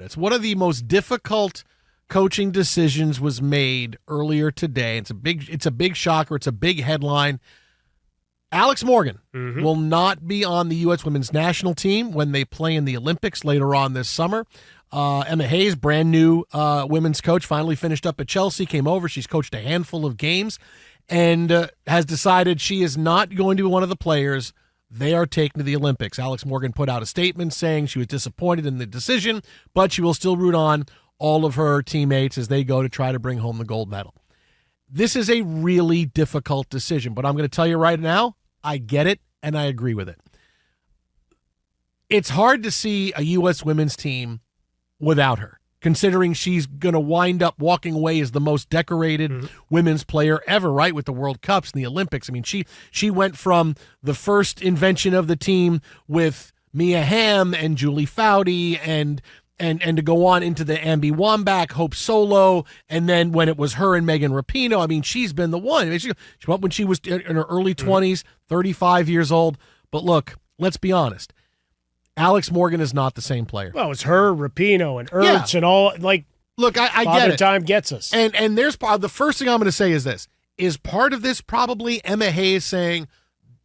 It's one of the most difficult coaching decisions was made earlier today. It's a big shocker. It's a big headline. Alex Morgan will not be on the U.S. women's national team when they play in the Olympics later on this summer. Emma Hayes, brand new women's coach, finally finished up at Chelsea, came over. She's coached a handful of games and has decided she is not going to be one of the players they are taking to the Olympics. Alex Morgan put out a statement saying she was disappointed in the decision, but she will still root on all of her teammates as they go to try to bring home the gold medal. This is a really difficult decision, but I'm going to tell you right now, I get it and I agree with it. It's hard to see a U.S. women's team without her, considering she's going to wind up walking away as the most decorated women's player ever, right, with the World Cups and the Olympics. I mean, she went from the first invention of the team with Mia Hamm and Julie Foudy and to go on into the Ambi Wambach, Hope Solo, and then when it was her and Megan Rapinoe, I mean, she's been the one. I mean, she went up when she was in her early 20s, 35 years old. But look, let's be honest. Alex Morgan is not the same player. Well, it's her, Rapinoe, and Ertz and all. Like, look, I get it. Time gets us. And there's the first thing I'm going to say is this. Is part of this probably Emma Hayes saying,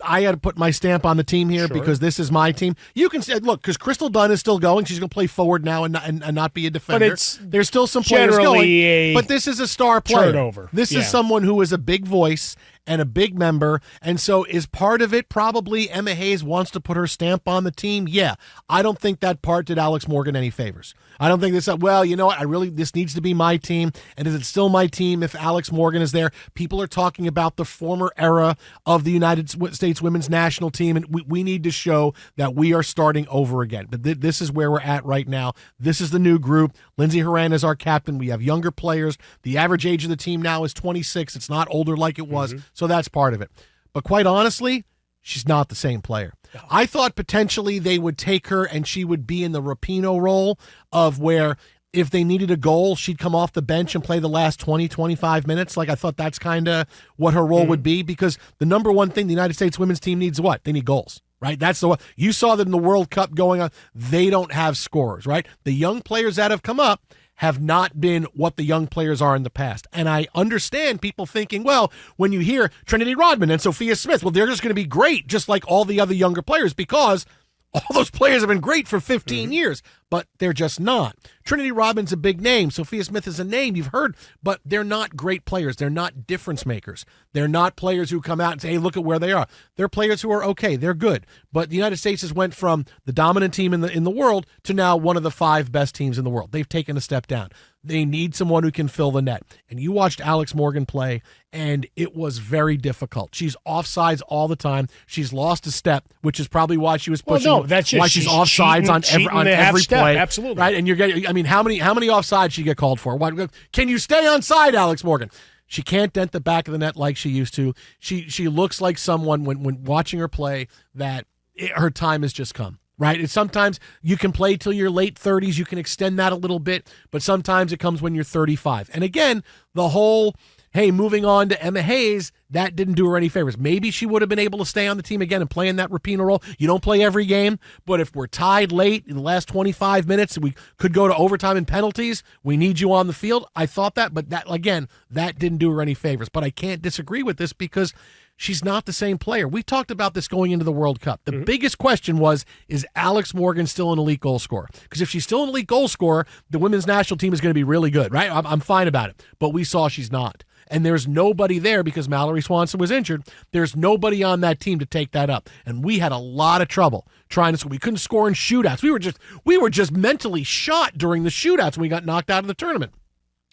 I got to put my stamp on the team here because this is my team. You can say, look, because Crystal Dunn is still going. She's going to play forward now and not be a defender. But there's still some players going. But this is a star player. Turnover. This is someone who is a big voice and a big member. And so is part of it probably Emma Hayes wants to put her stamp on the team? Yeah. I don't think that part did Alex Morgan any favors. I don't think this, well, you know what, this needs to be my team. And is it still my team if Alex Morgan is there? People are talking about the former era of the United States women's national team, and we need to show that we are starting over again. But this is where we're at right now. This is the new group. Lindsey Horan is our captain. We have younger players. The average age of the team now is 26. It's not older like it was, so that's part of it. But quite honestly, she's not the same player. No. I thought potentially they would take her and she would be in the Rapinoe role of where if they needed a goal, she'd come off the bench and play the last 20, 25 minutes. Like I thought that's kind of what her role would be, because the number one thing the United States women's team needs is what? They need goals, right? That's the one. You saw that in the World Cup going on. They don't have scorers, right? The young players that have come up have not been what the young players are in the past. And I understand people thinking, well, when you hear Trinity Rodman and Sophia Smith, well, they're just going to be great, just like all the other younger players, because all those players have been great for 15 years, but they're just not. Trinity Rodman's a big name. Sophia Smith is a name you've heard, but they're not great players. They're not difference makers. They're not players who come out and say, hey, look at where they are. They're players who are okay. They're good. But the United States has went from the dominant team in the world to now one of the 5 best teams in the world. They've taken a step down. They need someone who can fill the net. And you watched Alex Morgan play, and it was very difficult. She's offsides all the time. She's lost a step, which is probably why she was pushing. Well, no, that's just, why she's offsides on every play. Absolutely. Right? And you're getting, I mean, how many offsides she get called for? Can you stay on side, Alex Morgan? She can't dent the back of the net like she used to. She looks like someone when watching her play that her time has just come. Right? It's sometimes you can play till your late 30s. You can extend that a little bit, but sometimes it comes when you're 35. And again, the whole, hey, moving on to Emma Hayes, that didn't do her any favors. Maybe she would have been able to stay on the team again and play in that Rapinoe role. You don't play every game, but if we're tied late in the last 25 minutes, we could go to overtime and penalties. We need you on the field. I thought that, but that, again, that didn't do her any favors. But I can't disagree with this because she's not the same player. We talked about this going into the World Cup. The biggest question was, is Alex Morgan still an elite goal scorer? Because if she's still an elite goal scorer, the women's national team is going to be really good, right? I'm fine about it. But we saw she's not. And there's nobody there because Mallory Swanson was injured. There's nobody on that team to take that up. And we had a lot of trouble trying to score. We couldn't score in shootouts. We were just mentally shot during the shootouts when we got knocked out of the tournament.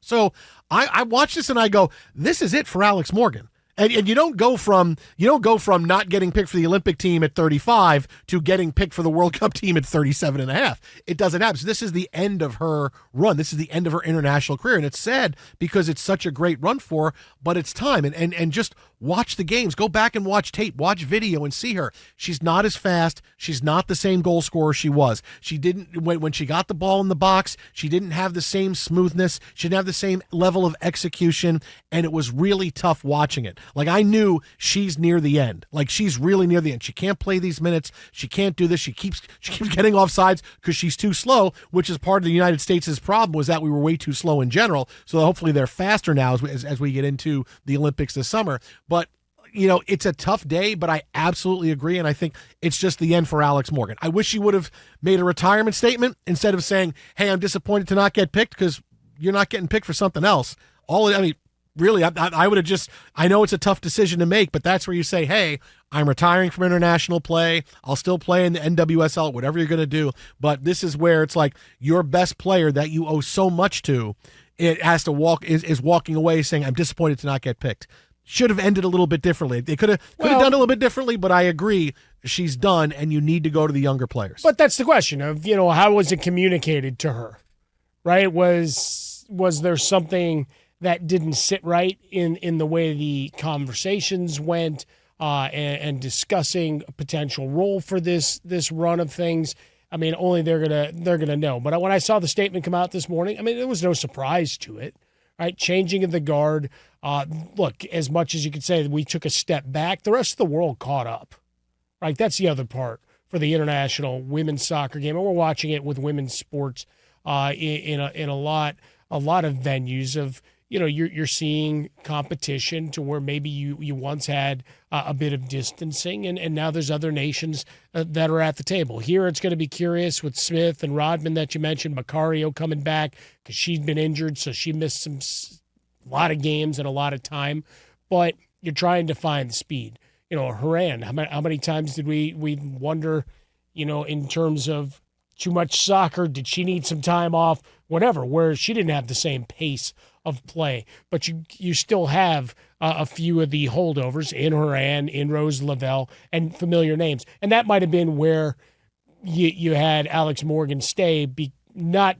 So I watched this and I go, this is it for Alex Morgan. And you don't go from not getting picked for the Olympic team at 35 to getting picked for the World Cup team at 37 and a half. It doesn't happen. So this is the end of her run. This is the end of her international career. And it's sad because it's such a great run for her, but it's time. And just watch the games. Go back and watch tape, watch video, and see her. She's not as fast. She's not the same goal scorer she was. She didn't, when she got the ball in the box, she didn't have the same smoothness. She didn't have the same level of execution, and it was really tough watching it. Like, I knew she's near the end. Like, she's really near the end. She can't play these minutes. She can't do this. She keeps getting offsides because she's too slow, which is part of the United States' problem, was that we were way too slow in general. So hopefully they're faster now as we get into the Olympics this summer. But, it's a tough day, but I absolutely agree, and I think it's just the end for Alex Morgan. I wish she would have made a retirement statement instead of saying, hey, I'm disappointed to not get picked, because you're not getting picked for something else. Really, I would have just, I know it's a tough decision to make, but that's where you say, hey, I'm retiring from international play. I'll still play in the NWSL, whatever you're going to do. But this is where it's like your best player that you owe so much to, it has to is walking away saying, I'm disappointed to not get picked. Should have ended a little bit differently. They could have done a little bit differently, but I agree, she's done, and you need to go to the younger players. But that's the question of, how was it communicated to her, right? Was there something that didn't sit right in the way the conversations went and discussing a potential role for this run of things? I mean, only they're gonna know. But when I saw the statement come out this morning, I mean, there was no surprise to it, right? Changing of the guard. Look, as much as you could say that we took a step back, the rest of the world caught up, right? That's the other part for the international women's soccer game, and we're watching it with women's sports in a lot of venues of. You're seeing competition to where maybe you once had a bit of distancing, and now there's other nations that are at the table. Here it's going to be curious with Smith and Rodman that you mentioned, Macario coming back because she's been injured, so she missed a lot of games and a lot of time. But you're trying to find the speed. Haran, how many times did we wonder, in terms of too much soccer, did she need some time off, whatever, where she didn't have the same pace of play, but you still have a few of the holdovers in Haran, in Rose Lavelle, and familiar names. And that might have been where you had Alex Morgan stay, not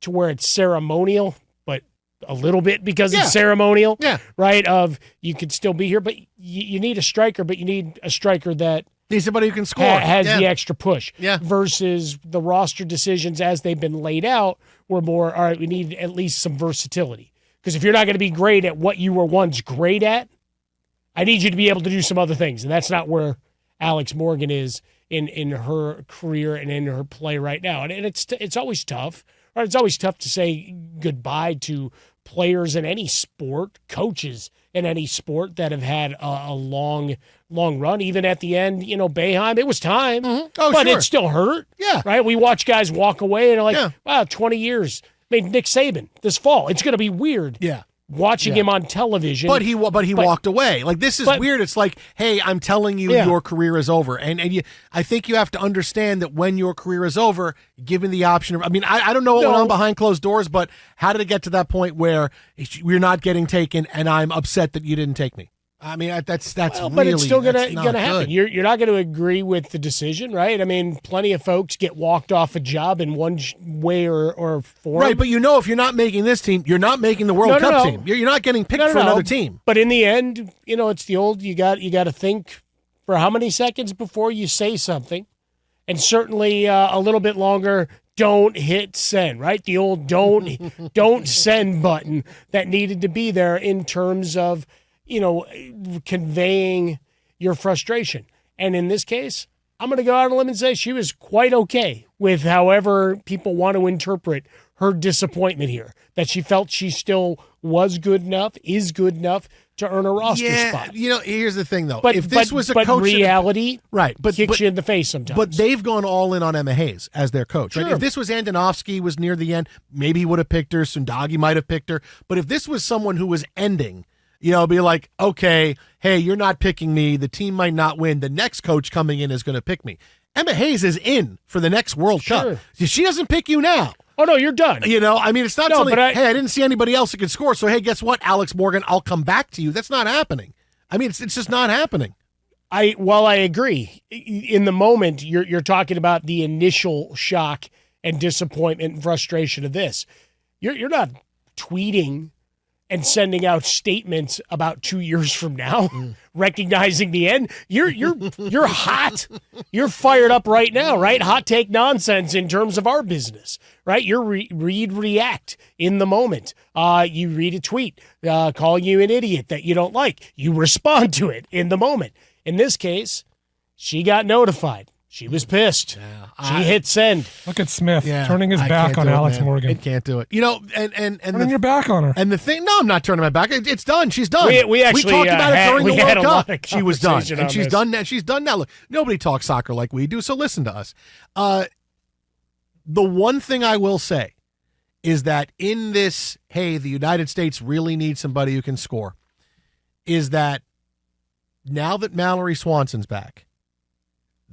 to where it's ceremonial, but a little bit because it's ceremonial, right? Of you could still be here, but you need a striker, but you need a striker that needs somebody who can score. Has the extra push. Yeah. Versus the roster decisions as they've been laid out were more, all right, we need at least some versatility. Because if you're not going to be great at what you were once great at, I need you to be able to do some other things. And that's not where Alex Morgan is in her career and in her play right now. And it's always tough. Right? It's always tough to say goodbye to players in any sport, coaches in any sport that have had a long run. Even at the end, Boeheim, it was time, but it still hurt. Yeah. Right? We watch guys walk away and are like, wow, 20 years. I mean, Nick Saban this fall. It's going to be weird. Yeah. Watching him on television. But he walked away. Like, this is weird. It's like, hey, I'm telling you your career is over. And I think you have to understand that when your career is over, given the option of, I don't know what went on behind closed doors, but how did it get to that point where we're not getting taken and I'm upset that you didn't take me? I mean, that's really, but it's still gonna happen. Good. You're not going to agree with the decision, right? I mean, plenty of folks get walked off a job in one way or form. Right, but if you're not making this team, you're not making the World Cup team. You're not getting picked for another team. But in the end, it's the old. You got to think for how many seconds before you say something, and certainly a little bit longer. Don't hit send, right? The old don't send button that needed to be there in terms of. Conveying your frustration. And in this case, I'm going to go out on a limb and say she was quite okay with however people want to interpret her disappointment here, that she felt she still was good enough, is good enough to earn a roster spot. Here's the thing, though. But if this was a coach, reality kicks you in the face sometimes. But they've gone all in on Emma Hayes as their coach. Sure. Right? If this was Andonovsky was near the end, maybe he would have picked her. Sundagi might have picked her. But if this was someone who was ending, be like, okay, hey, you're not picking me. The team might not win. The next coach coming in is going to pick me. Emma Hayes is in for the next World Cup. She doesn't pick you now. Oh, no, you're done. It's not something, hey, I didn't see anybody else who could score, so, hey, guess what, Alex Morgan, I'll come back to you. That's not happening. It's just not happening. I agree. In the moment, you're talking about the initial shock and disappointment and frustration of this. You're not tweeting and sending out statements about 2 years from now, recognizing the end. You're hot. You're fired up right now, right? Hot take nonsense in terms of our business, right? You're read, react in the moment. You read a tweet calling you an idiot that you don't like. You respond to it in the moment. In this case, she got notified. She was pissed. Yeah, she hit send. Look at Smith turning his back on Alex Morgan. It can't do it. You know, and turning your back on her. And the thing, no, I'm not turning my back. It's done. She's done. We actually talked about it during the World Cup. She was done, and she's done now. She's done now. Look, nobody talks soccer like we do, so listen to us. The one thing I will say is that in this, hey, the United States really needs somebody who can score, is that now that Mallory Swanson's back,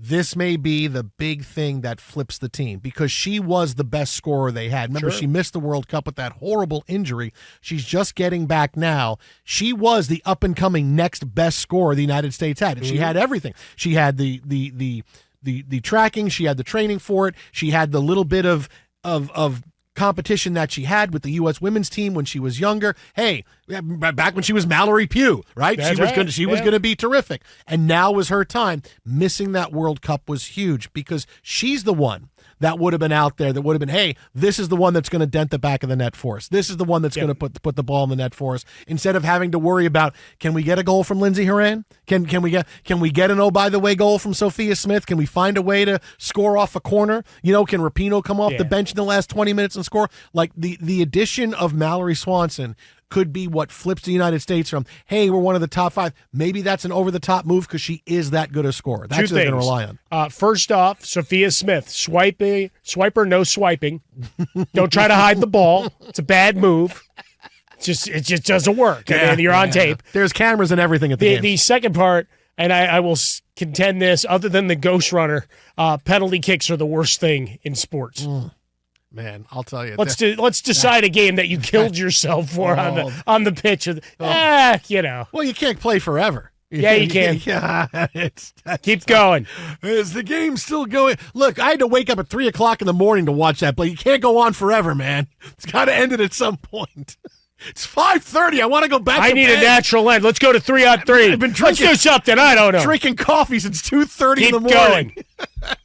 this may be the big thing that flips the team because she was the best scorer they had. Remember, She missed the World Cup with that horrible injury. She's just getting back now. She was the up-and-coming next best scorer the United States had, and she had everything. She had the tracking. She had the training for it. She had the little bit of competition that she had with the U.S. women's team when she was younger. Hey, back when she was Mallory Pugh, right? She was going to be terrific. And now was her time. Missing that World Cup was huge because she's the one that would have been out there, that would have been, hey, this is the one that's going to dent the back of the net for us. This is the one that's going to put the ball in the net for us. Instead of having to worry about, can we get a goal from Lindsey Horan? Can we get an oh by the way goal from Sophia Smith? Can we find a way to score off a corner? You know, can Rapinoe come off the bench in the last 20 minutes and score? Like the addition of Mallory Swanson could be what flips the United States from, hey, we're one of the top 5. Maybe that's an over-the-top move because she is that good a scorer. That's what they're going to rely on. First off, Sophia Smith, swiper, no swiping. Don't try to hide the ball. It's a bad move. It just doesn't work. And you're on tape. There's cameras and everything at the game. The second part, and I will contend this, other than the ghost runner, penalty kicks are the worst thing in sports. Man, I'll tell you. Let's decide a game that you killed yourself for on the pitch. You know. Well, you can't play forever. Yeah, you can. Keep going. Is the game still going? Look, I had to wake up at 3:00 in the morning to watch that play. You can't go on forever, man. It's got to end it at some point. It's 5:30. I want to go back. I need a natural end. Let's go to 3-on-3. Let's do something. I don't know. Drinking coffee since 2:30 in the morning. Keep going.